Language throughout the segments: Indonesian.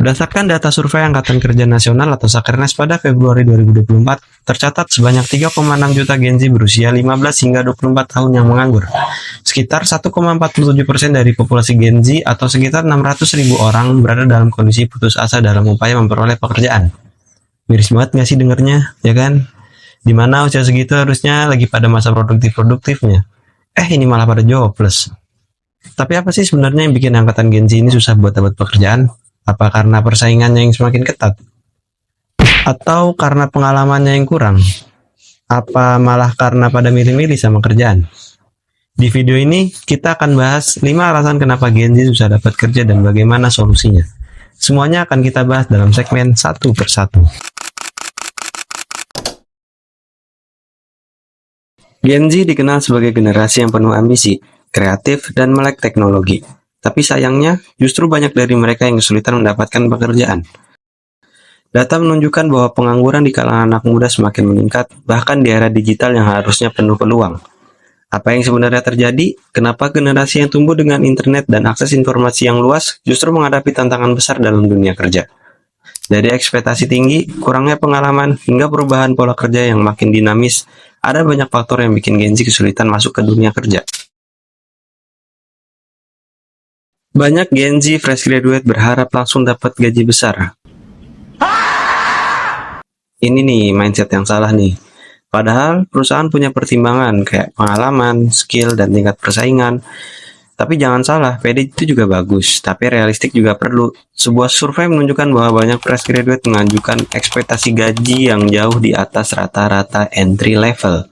Berdasarkan data survei Angkatan Kerja Nasional atau Sakernas pada Februari 2024, tercatat sebanyak 3,6 juta Gen Z berusia 15 hingga 24 tahun yang menganggur. Sekitar 1,47% dari populasi Gen Z atau sekitar 600.000 orang berada dalam kondisi putus asa dalam upaya memperoleh pekerjaan. Miris banget gak sih dengernya, ya kan? Dimana usia segitu harusnya lagi pada masa produktif-produktifnya. Ini malah pada jobless. Tapi apa sih sebenarnya yang bikin angkatan Gen Z ini susah buat dapat pekerjaan? Apa karena persaingannya yang semakin ketat? Atau karena pengalamannya yang kurang? Apa malah karena pada milih-milih sama kerjaan? Di video ini, kita akan bahas 5 alasan kenapa Gen Z susah dapat kerja dan bagaimana solusinya. Semuanya akan kita bahas dalam segmen satu persatu. Gen Z dikenal sebagai generasi yang penuh ambisi, kreatif, dan melek teknologi. Tapi sayangnya, justru banyak dari mereka yang kesulitan mendapatkan pekerjaan. Data menunjukkan bahwa pengangguran di kalangan anak muda semakin meningkat, bahkan di era digital yang harusnya penuh peluang. Apa yang sebenarnya terjadi? Kenapa generasi yang tumbuh dengan internet dan akses informasi yang luas justru menghadapi tantangan besar dalam dunia kerja? Dari ekspektasi tinggi, kurangnya pengalaman, hingga perubahan pola kerja yang makin dinamis, ada banyak faktor yang bikin Gen Z kesulitan masuk ke dunia kerja. Banyak Gen Z fresh graduate berharap langsung dapat gaji besar. Ini nih mindset yang salah nih. Padahal perusahaan punya pertimbangan kayak pengalaman, skill, dan tingkat persaingan. Tapi jangan salah, PD itu juga bagus, tapi realistik juga perlu. Sebuah survei menunjukkan bahwa banyak fresh graduate mengajukan ekspektasi gaji yang jauh di atas rata-rata entry level.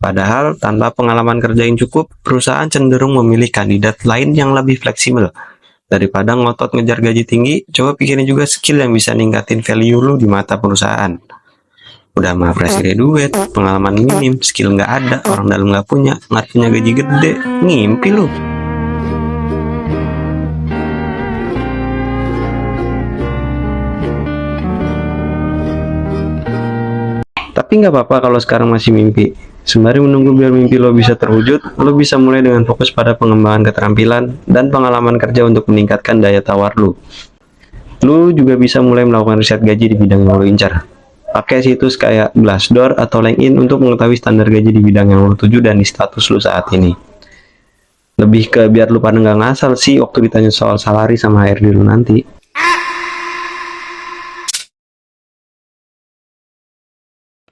Padahal, tanpa pengalaman kerja yang cukup, perusahaan cenderung memilih kandidat lain yang lebih fleksibel. Daripada ngotot ngejar gaji tinggi, coba pikirin juga skill yang bisa ningkatin value lu di mata perusahaan. Udah mah fresh graduate, pengalaman minim, skill nggak ada, orang dalam nggak punya, ngarepnya gaji gede, ngimpi lu. Tapi nggak apa-apa kalau sekarang masih mimpi. Sembari menunggu biar mimpi lo bisa terwujud, lo bisa mulai dengan fokus pada pengembangan keterampilan dan pengalaman kerja untuk meningkatkan daya tawar lo. Lo juga bisa mulai melakukan riset gaji di bidang yang lo incar. Pakai situs kayak Glassdoor atau LinkedIn untuk mengetahui standar gaji di bidang yang lo tuju dan di status lo saat ini. Lebih ke biar lo pada nggak ngasal sih waktu ditanya soal salari sama HRD lo nanti.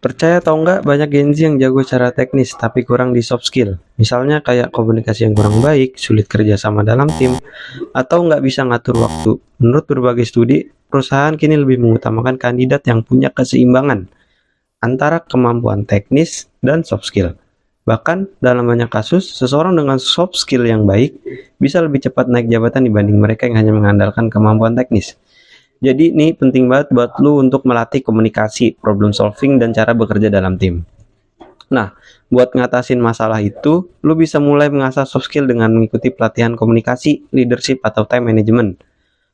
Percaya atau enggak, banyak Gen Z yang jago secara teknis tapi kurang di soft skill. Misalnya kayak komunikasi yang kurang baik, sulit kerja sama dalam tim, atau nggak bisa ngatur waktu. Menurut berbagai studi, perusahaan kini lebih mengutamakan kandidat yang punya keseimbangan antara kemampuan teknis dan soft skill. Bahkan, dalam banyak kasus, seseorang dengan soft skill yang baik bisa lebih cepat naik jabatan dibanding mereka yang hanya mengandalkan kemampuan teknis. Jadi ini penting banget buat lu untuk melatih komunikasi, problem solving, dan cara bekerja dalam tim. Nah, buat ngatasin masalah itu, lu bisa mulai mengasah soft skill dengan mengikuti pelatihan komunikasi, leadership, atau time management.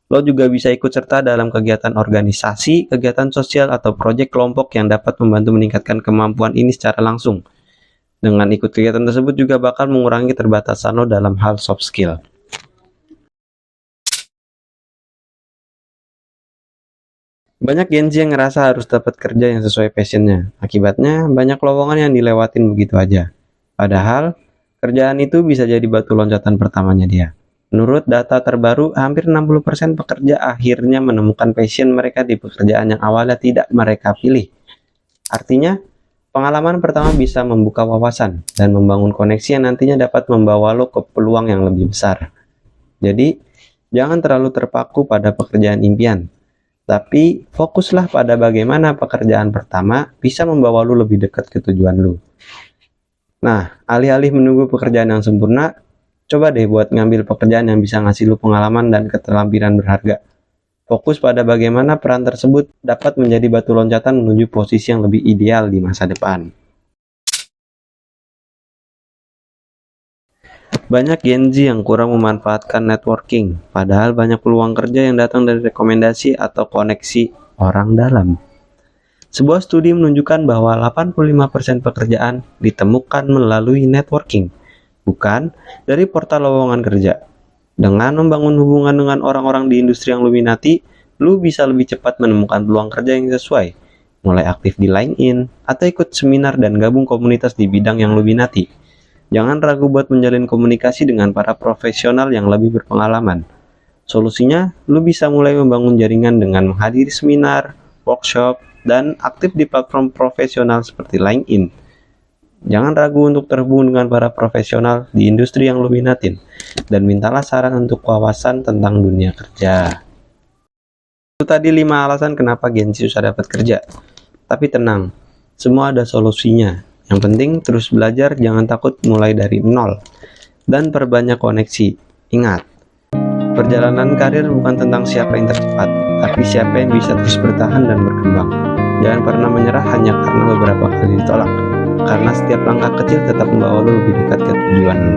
Lo juga bisa ikut serta dalam kegiatan organisasi, kegiatan sosial, atau proyek kelompok yang dapat membantu meningkatkan kemampuan ini secara langsung. Dengan ikut kegiatan tersebut juga bakal mengurangi keterbatasan lo dalam hal soft skill. Banyak Gen Z yang ngerasa harus dapat kerja yang sesuai passionnya. Akibatnya, banyak lowongan yang dilewatin begitu aja. Padahal, kerjaan itu bisa jadi batu loncatan pertamanya dia. Menurut data terbaru, hampir 60% pekerja akhirnya menemukan passion mereka di pekerjaan yang awalnya tidak mereka pilih. Artinya, pengalaman pertama bisa membuka wawasan dan membangun koneksi yang nantinya dapat membawa lo ke peluang yang lebih besar. Jadi, jangan terlalu terpaku pada pekerjaan impian. Tapi fokuslah pada bagaimana pekerjaan pertama bisa membawa lu lebih dekat ke tujuan lu. Nah, alih-alih menunggu pekerjaan yang sempurna, coba deh buat ngambil pekerjaan yang bisa ngasih lu pengalaman dan keterampilan berharga. Fokus pada bagaimana peran tersebut dapat menjadi batu loncatan menuju posisi yang lebih ideal di masa depan. Banyak Gen Z yang kurang memanfaatkan networking, padahal banyak peluang kerja yang datang dari rekomendasi atau koneksi orang dalam. Sebuah studi menunjukkan bahwa 85% pekerjaan ditemukan melalui networking, bukan dari portal lowongan kerja. Dengan membangun hubungan dengan orang-orang di industri yang lu minati, lu bisa lebih cepat menemukan peluang kerja yang sesuai, mulai aktif di LinkedIn, atau ikut seminar dan gabung komunitas di bidang yang lu minati. Jangan ragu buat menjalin komunikasi dengan para profesional yang lebih berpengalaman. Solusinya, lu bisa mulai membangun jaringan dengan menghadiri seminar, workshop, dan aktif di platform profesional seperti LinkedIn. Jangan ragu untuk terhubung dengan para profesional di industri yang lu minatin, dan mintalah saran untuk wawasan tentang dunia kerja. Itu tadi 5 alasan kenapa Gen Z susah dapat kerja. Tapi tenang, semua ada solusinya. Yang penting terus belajar, jangan takut mulai dari nol, dan perbanyak koneksi. Ingat, perjalanan karir bukan tentang siapa yang tercepat, tapi siapa yang bisa terus bertahan dan berkembang. Jangan pernah menyerah hanya karena beberapa kali ditolak, karena setiap langkah kecil tetap membawa lo lebih dekat ke tujuan lo.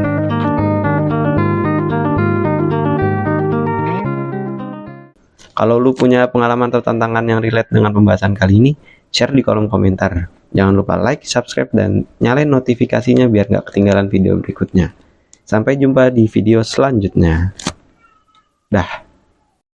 Kalau lu punya pengalaman atau tantangan yang relate dengan pembahasan kali ini, share di kolom komentar. Jangan lupa like, subscribe, dan nyalain notifikasinya biar gak ketinggalan video berikutnya. Sampai jumpa di video selanjutnya. Dah.